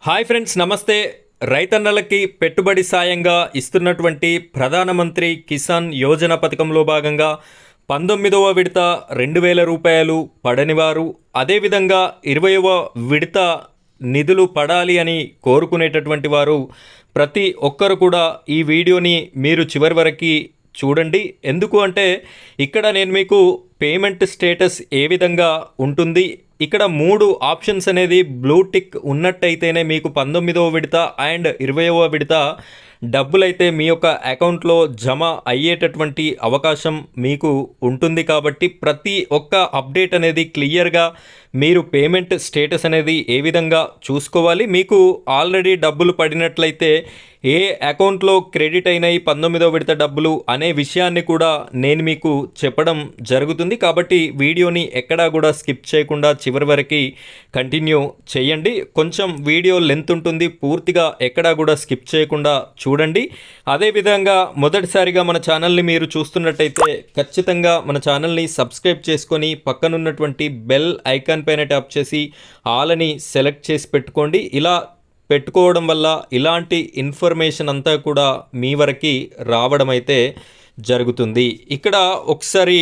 Hi friends, నమస్తే. రైతన్నలకి పెట్టుబడి సాయంగా ఇస్తున్నటువంటి ప్రధానమంత్రి కిసాన్ యోజన పథకంలో భాగంగా 19వ విడత 2,000 రూపాయలు పడనివారు, అదేవిధంగా 20వ విడత నిధులు పడాలి అని కోరుకునేటటువంటి వారు ప్రతి ఒక్కరు కూడా ఈ వీడియోని మీరు చివరి వరకు చూడండి. ఎందుకు అంటే ఇక్కడ నేను మీకు పేమెంట్ స్టేటస్ ఏ విధంగా ఉంటుంది, ఇక్కడ 3 ఆప్షన్స్ అనేది బ్లూ టిక్ ఉన్నట్టయితేనే మీకు 19వ విడత అండ్ 20వ విడత డబ్బులైతే మీ యొక్క అకౌంట్లో జమ అయ్యేటటువంటి అవకాశం మీకు ఉంటుంది. కాబట్టి ప్రతి ఒక్క అప్డేట్ అనేది క్లియర్గా మీరు పేమెంట్ స్టేటస్ అనేది ఏ విధంగా చూసుకోవాలి, మీకు ఆల్రెడీ డబ్బులు పడినట్లయితే ఏ అకౌంట్లో క్రెడిట్ అయినాయి 19వ విడత డబ్బులు అనే విషయాన్ని కూడా నేను మీకు చెప్పడం జరుగుతుంది. కాబట్టి వీడియోని ఎక్కడా కూడా స్కిప్ చేయకుండా చివరి వరకు కంటిన్యూ చేయండి. కొంచెం వీడియో లెంత్ ఉంటుంది, పూర్తిగా ఎక్కడా కూడా స్కిప్ చేయకుండా చూడండి. అదేవిధంగా మొదటిసారిగా మన ఛానల్ని మీరు చూస్తున్నట్టయితే ఖచ్చితంగా మన ఛానల్ని సబ్స్క్రైబ్ చేసుకొని పక్కనున్నటువంటి బెల్ ఐకాన్ పైన ట్యాప్ చేసి ఆల్ అని సెలెక్ట్ చేసి పెట్టుకోండి. ఇలా పెట్టుకోవడం వల్ల ఇలాంటి ఇన్ఫర్మేషన్ అంతా కూడా మీ వరకు రావడం అయితే జరుగుతుంది. ఇక్కడ ఒకసారి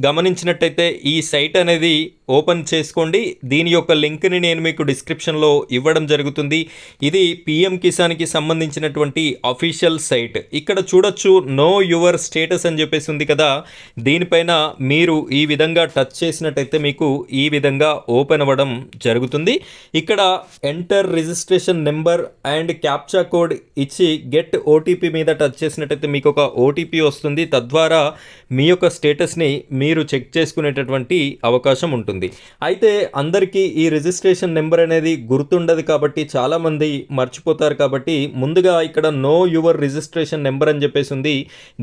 గమనించినట్టయితే ఈ సైట్ అనేది ఓపెన్ చేసుకోండి. దీని యొక్క లింక్ని నేను మీకు డిస్క్రిప్షన్లో ఇవ్వడం జరుగుతుంది. ఇది పిఎం కిసాన్కి సంబంధించినటువంటి అఫీషియల్ సైట్. ఇక్కడ చూడొచ్చు నో యువర్ స్టేటస్ అని చెప్పేసి ఉంది కదా, దీనిపైన మీరు ఈ విధంగా టచ్ చేసినట్టయితే మీకు ఈ విధంగా ఓపెన్ అవ్వడం జరుగుతుంది. ఇక్కడ enter registration number and captcha code ఇచ్చి గెట్ ఓటీపీ మీద టచ్ చేసినట్టయితే మీకు ఒక ఓటీపీ వస్తుంది. తద్వారా మీ యొక్క స్టేటస్ని మీరు చెక్ చేసుకునేటటువంటి అవకాశం ఉంటుంది. అయితే అందరికీ ఈ రిజిస్ట్రేషన్ నెంబర్ అనేది గుర్తుండదు కాబట్టి చాలామంది మర్చిపోతారు. కాబట్టి ముందుగా ఇక్కడ నో యువర్ రిజిస్ట్రేషన్ నెంబర్ అని చెప్పేసి ఉంది,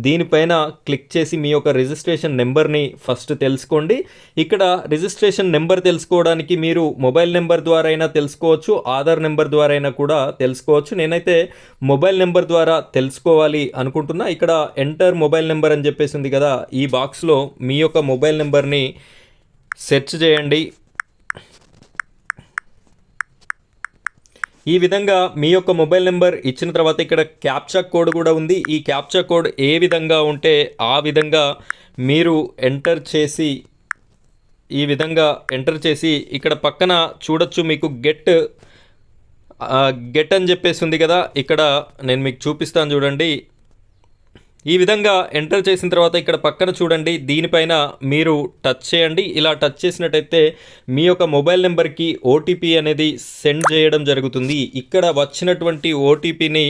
దీనిపైన క్లిక్ చేసి మీ యొక్క రిజిస్ట్రేషన్ నెంబర్ని ఫస్ట్ తెలుసుకోండి. ఇక్కడ రిజిస్ట్రేషన్ నెంబర్ తెలుసుకోవడానికి మీరు మొబైల్ నెంబర్ ద్వారా అయినా తెలుసుకోవచ్చు, ఆధార్ నెంబర్ ద్వారా అయినా కూడా తెలుసుకోవచ్చు. నేనైతే మొబైల్ నెంబర్ ద్వారా తెలుసుకోవాలి అనుకుంటున్నా. ఇక్కడ ఎంటర్ మొబైల్ నెంబర్ అని చెప్పేసి ఉంది కదా, ఈ బాక్స్లో మీ యొక్క మొబైల్ నెంబర్ని సెర్చ్ చేయండి. ఈ విధంగా మీ యొక్క మొబైల్ నెంబర్ ఇచ్చిన తర్వాత ఇక్కడ క్యాప్చా కోడ్ కూడా ఉంది. ఈ క్యాప్చా కోడ్ ఏ విధంగా ఉంటే ఆ విధంగా మీరు ఎంటర్ చేసి ఈ విధంగా ఎంటర్ చేసి ఇక్కడ పక్కన చూడొచ్చు మీకు గెట్ అని చెప్పేసి ఉంది కదా, ఇక్కడ నేను మీకు చూపిస్తాను చూడండి. ఈ విధంగా ఎంటర్ చేసిన తర్వాత ఇక్కడ పక్కన చూడండి, దీనిపైన మీరు టచ్ చేయండి. ఇలా టచ్ చేసినట్టయితే మీ యొక్క మొబైల్ నెంబర్కి ఓటీపీ అనేది సెండ్ చేయడం జరుగుతుంది. ఇక్కడ వచ్చినటువంటి ఓటీపీని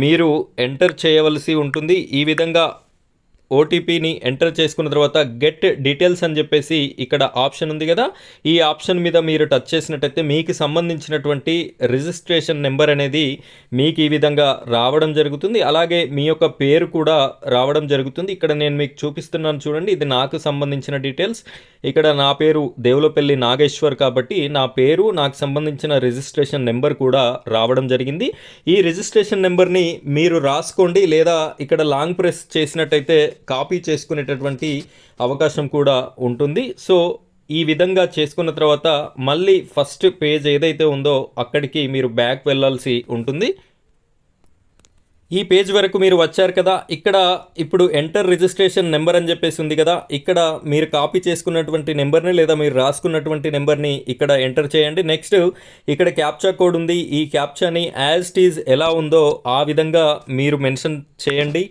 మీరు ఎంటర్ చేయవలసి ఉంటుంది. ఈ విధంగా ఓటీపీని ఎంటర్ చేసుకున్న తర్వాత గెట్ డీటెయిల్స్ అని చెప్పేసి ఇక్కడ ఆప్షన్ ఉంది కదా, ఈ ఆప్షన్ మీద మీరు టచ్ చేసినట్టయితే మీకు సంబంధించినటువంటి రిజిస్ట్రేషన్ నెంబర్ అనేది మీకు ఈ విధంగా రావడం జరుగుతుంది. అలాగే మీ యొక్క పేరు కూడా రావడం జరుగుతుంది. ఇక్కడ నేను మీకు చూపిస్తున్నాను చూడండి, ఇది నాకు సంబంధించిన డీటెయిల్స్. ఇక్కడ నా పేరు దేవులపల్లి నాగేశ్వర్ కాబట్టి నా పేరు, నాకు సంబంధించిన రిజిస్ట్రేషన్ నెంబర్ కూడా రావడం జరిగింది. ఈ రిజిస్ట్రేషన్ నెంబర్ని మీరు రాసుకోండి, లేదా ఇక్కడ లాంగ్ ప్రెస్ చేసినట్టయితే కాపీ చేసుకునేటటువంటి అవకాశం కూడా ఉంటుంది. సో ఈ విధంగా చేసుకున్న తర్వాత మళ్ళీ ఫస్ట్ పేజ్ ఏదైతే ఉందో అక్కడికి మీరు బ్యాక్ వెళ్ళాల్సి ఉంటుంది. ఈ పేజ్ వరకు మీరు వచ్చారు కదా, ఇక్కడ ఇప్పుడు ఎంటర్ రిజిస్ట్రేషన్ నెంబర్ అని చెప్పేసి ఉంది కదా, ఇక్కడ మీరు కాపీ చేసుకున్నటువంటి నెంబర్ని లేదా మీరు రాసుకున్నటువంటి నెంబర్ని ఇక్కడ ఎంటర్ చేయండి. నెక్స్ట్ ఇక్కడ క్యాప్చా కోడ్ ఉంది, ఈ క్యాప్చాని యాజ్ ఇట్ ఈజ్ ఎలా ఉందో ఆ విధంగా మీరు మెన్షన్ చేయండి.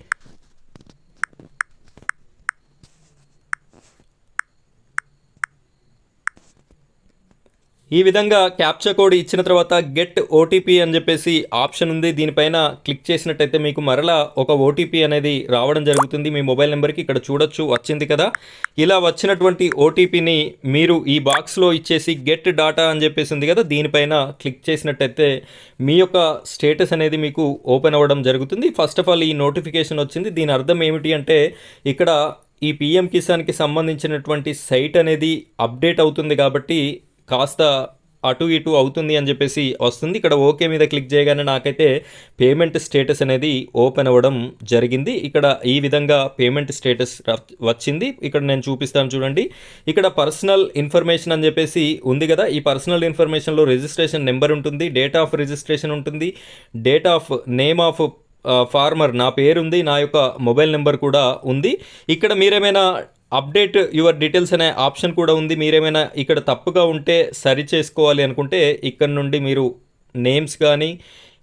ఈ విధంగా క్యాప్చా కోడ్ ఇచ్చిన తర్వాత గెట్ ఓటీపీ అని చెప్పేసి ఆప్షన్ ఉంది, దీనిపైన క్లిక్ చేసినట్టయితే మీకు మరలా ఒక ఓటీపీ అనేది రావడం జరుగుతుంది మీ మొబైల్ నెంబర్కి. ఇక్కడ చూడొచ్చు వచ్చింది కదా, ఇలా వచ్చినటువంటి ఓటీపీని మీరు ఈ బాక్స్లో ఇచ్చేసి గెట్ డాటా అని చెప్పేసి ఉంది కదా, దీనిపైన క్లిక్ చేసినట్టయితే మీ యొక్క స్టేటస్ అనేది మీకు ఓపెన్ అవ్వడం జరుగుతుంది. ఫస్ట్ ఆఫ్ ఆల్ ఈ నోటిఫికేషన్ వచ్చింది, దీని అర్థం ఏమిటి అంటే ఇక్కడ ఈ పిఎం కిసాన్కి సంబంధించినటువంటి సైట్ అనేది అప్డేట్ అవుతుంది కాబట్టి కాస్త అటు ఇటు అవుతుంది అని చెప్పేసి వస్తుంది. ఇక్కడ ఓకే మీద క్లిక్ చేయగానే నాకైతే పేమెంట్ స్టేటస్ అనేది ఓపెన్ అవ్వడం జరిగింది. ఇక్కడ ఈ విధంగా పేమెంట్ స్టేటస్ వచ్చింది. ఇక్కడ నేను చూపిస్తాను చూడండి. ఇక్కడ పర్సనల్ ఇన్ఫర్మేషన్ అని చెప్పేసి ఉంది కదా. ఈ పర్సనల్ ఇన్ఫర్మేషన్లో రిజిస్ట్రేషన్ నెంబర్ ఉంటుంది, డేట్ ఆఫ్ రిజిస్ట్రేషన్ ఉంటుంది, date of name of farmer నా పేరు ఉంది, నా యొక్క మొబైల్ నెంబర్ కూడా ఉంది. ఇక్కడ మీరేమైనా అప్డేట్ యువర్ డీటెయిల్స్ అనే ఆప్షన్ కూడా ఉంది. మీరేమైనా ఇక్కడ తప్పుగా ఉంటే సరి చేసుకోవాలి అనుకుంటే ఇక్కడ నుండి మీరు నేమ్స్ కానీ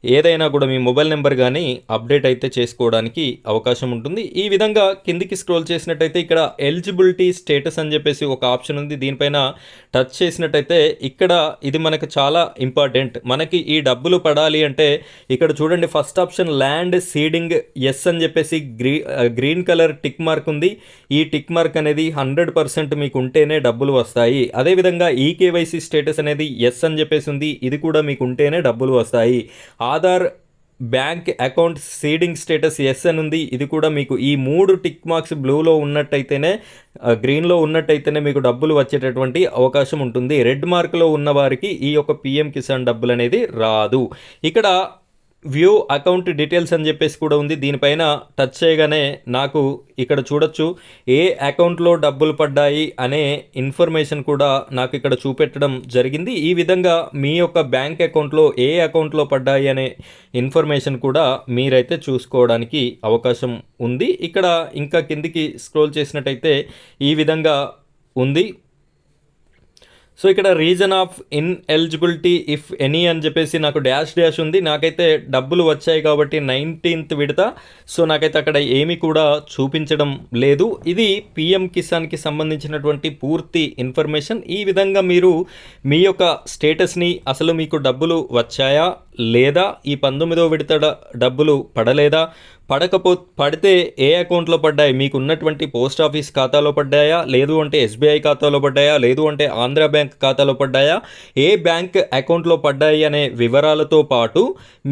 ఏదైనా కూడా మీ మొబైల్ నెంబర్ కానీ అప్డేట్ అయితే చేసుకోవడానికి అవకాశం ఉంటుంది. ఈ విధంగా కిందికి స్క్రోల్ చేసినట్టయితే ఇక్కడ ఎలిజిబిలిటీ స్టేటస్ అని చెప్పేసి ఒక ఆప్షన్ ఉంది. దీనిపైన టచ్ చేసినట్టయితే ఇక్కడ ఇది మనకు చాలా ఇంపార్టెంట్. మనకి ఈ డబ్బులు పడాలి అంటే ఇక్కడ చూడండి, first option land seeding yes అని చెప్పేసి గ్రీన్ కలర్ టిక్ మార్క్ ఉంది. ఈ టిక్ మార్క్ అనేది 100% మీకు ఉంటేనే డబ్బులు వస్తాయి. అదేవిధంగా ఈ కేవైసీ స్టేటస్ అనేది ఎస్ అని చెప్పేసి ఉంది. ఇది కూడా మీకు ఉంటేనే డబ్బులు వస్తాయి. Aadhaar bank account seeding status yes అని ఉంది. ఇది కూడా మీకు ఈ 3 టిక్ మార్క్స్ బ్లూలో ఉన్నట్టయితేనే, గ్రీన్లో ఉన్నట్టయితేనే మీకు డబ్బులు వచ్చేటటువంటి అవకాశం ఉంటుంది. రెడ్ మార్క్లో ఉన్న వారికి ఈ యొక్క పిఎం కిసాన్ డబ్బులు అనేది రాదు. ఇక్కడ వ్యూ అకౌంట్ డీటెయిల్స్ అని చెప్పేసి కూడా ఉంది. దీనిపైన టచ్ చేయగానే నాకు ఇక్కడ చూడొచ్చు ఏ అకౌంట్లో డబ్బులు పడ్డాయి అనే ఇన్ఫర్మేషన్ కూడా నాకు ఇక్కడ చూపెట్టడం జరిగింది. ఈ విధంగా మీ యొక్క బ్యాంక్ అకౌంట్లో ఏ అకౌంట్లో పడ్డాయి అనే ఇన్ఫర్మేషన్ కూడా మీరైతే చూసుకోవడానికి అవకాశం ఉంది. ఇక్కడ ఇంకా కిందికి స్క్రోల్ చేసినట్టయితే ఈ విధంగా ఉంది. సో ఇక్కడ reason of ineligibility if any అని చెప్పేసి నాకు డాష్ ఉంది. నాకైతే డబ్బులు వచ్చాయి కాబట్టి 19th విడత. సో నాకైతే అక్కడ ఏమీ కూడా చూపించడం లేదు. ఇది పిఎం కిసాన్కి సంబంధించినటువంటి పూర్తి ఇన్ఫర్మేషన్. ఈ విధంగా మీరు మీ యొక్క స్టేటస్ని, అసలు మీకు డబ్బులు వచ్చాయా లేదా, ఈ 19వ విడత డబ్బులు పడలేదా, పడితే ఏ అకౌంట్లో పడ్డాయి, మీకు ఉన్నటువంటి పోస్ట్ ఆఫీస్ ఖాతాలో పడ్డాయా, లేదు అంటే ఎస్బీఐ ఖాతాలో పడ్డాయా, లేదు అంటే ఆంధ్ర బ్యాంక్ ఖాతాలో పడ్డాయా, ఏ బ్యాంక్ అకౌంట్లో పడ్డాయి అనే వివరాలతో పాటు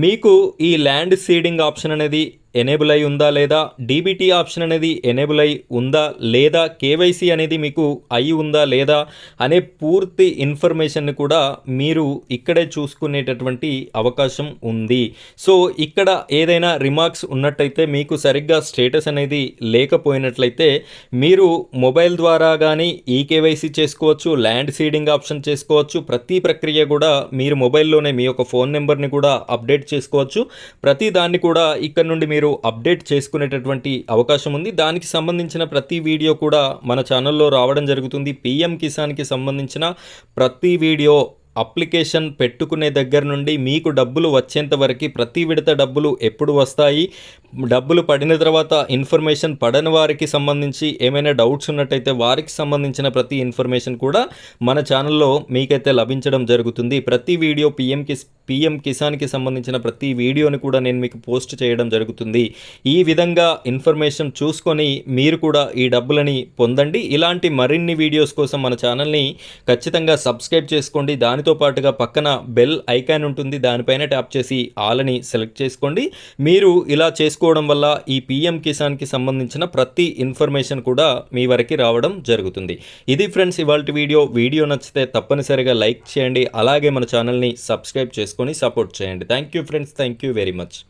మీకు ఈ ల్యాండ్ సీడింగ్ ఆప్షన్ అనేది ఎనేబుల్ అయి ఉందా లేదా, డీబీటీ ఆప్షన్ అనేది ఎనేబుల్ అయి ఉందా లేదా, కేవైసీ అనేది మీకు అయి ఉందా లేదా అనే పూర్తి ఇన్ఫర్మేషన్ని కూడా మీరు ఇక్కడే చూసుకునేటటువంటి అవకాశం ఉంది. సో ఇక్కడ ఏదైనా రిమార్క్స్ ఉన్నట్టయితే, మీకు సరిగ్గా స్టేటస్ అనేది లేకపోయినట్లయితే మీరు మొబైల్ ద్వారా కానీ ఈ కేవైసీ చేసుకోవచ్చు, ల్యాండ్ సీడింగ్ ఆప్షన్ చేసుకోవచ్చు. ప్రతి ప్రక్రియ కూడా మీరు మొబైల్లోనే మీ యొక్క ఫోన్ నెంబర్ని కూడా అప్డేట్ చేసుకోవచ్చు. ప్రతి దాన్ని కూడా ఇక్కడ నుండి మీరు అప్డేట్ చేసుకునేటటువంటి అవకాశం ఉంది. దానికి సంబంధించిన ప్రతి వీడియో కూడా మన ఛానల్లో రావడం జరుగుతుంది. పిఎం కిసాన్కి సంబంధించిన ప్రతి వీడియో అప్లికేషన్ పెట్టుకునే దగ్గర నుండి మీకు డబ్బులు వచ్చేంత వరకు, ప్రతి విడత డబ్బులు ఎప్పుడు వస్తాయి, డబ్బులు పడిన తర్వాత ఇన్ఫర్మేషన్, పడని వారికి సంబంధించి ఏమైనా డౌట్స్ ఉన్నట్టయితే వారికి సంబంధించిన ప్రతి ఇన్ఫర్మేషన్ కూడా మన ఛానల్లో మీకైతే లభించడం జరుగుతుంది. ప్రతి వీడియో పిఎం కిసాన్కి సంబంధించిన ప్రతి వీడియోని కూడా నేను మీకు పోస్ట్ చేయడం జరుగుతుంది. ఈ విధంగా ఇన్ఫర్మేషన్ చూసుకొని మీరు కూడా ఈ డబ్బులని పొందండి. ఇలాంటి మరిన్ని వీడియోస్ కోసం మన ఛానల్ని ఖచ్చితంగా సబ్స్క్రైబ్ చేసుకోండి. దానితో పాటుగా పక్కన బెల్ ఐకాన్ ఉంటుంది, దానిపైన ట్యాప్ చేసి ఆల్ని సెలెక్ట్ చేసుకోండి. మీరు ఇలా చేసుకోవడం వల్ల ఈ పిఎం కిసాన్కి సంబంధించిన ప్రతి ఇన్ఫర్మేషన్ కూడా మీ వరకు రావడం జరుగుతుంది. ఇది ఫ్రెండ్స్ ఇవాల్టి వీడియో నచ్చితే తప్పనిసరిగా లైక్ చేయండి. అలాగే మన ఛానల్ని సబ్స్క్రైబ్ చేసుకొని సపోర్ట్ చేయండి. Thank you friends, thank you very much.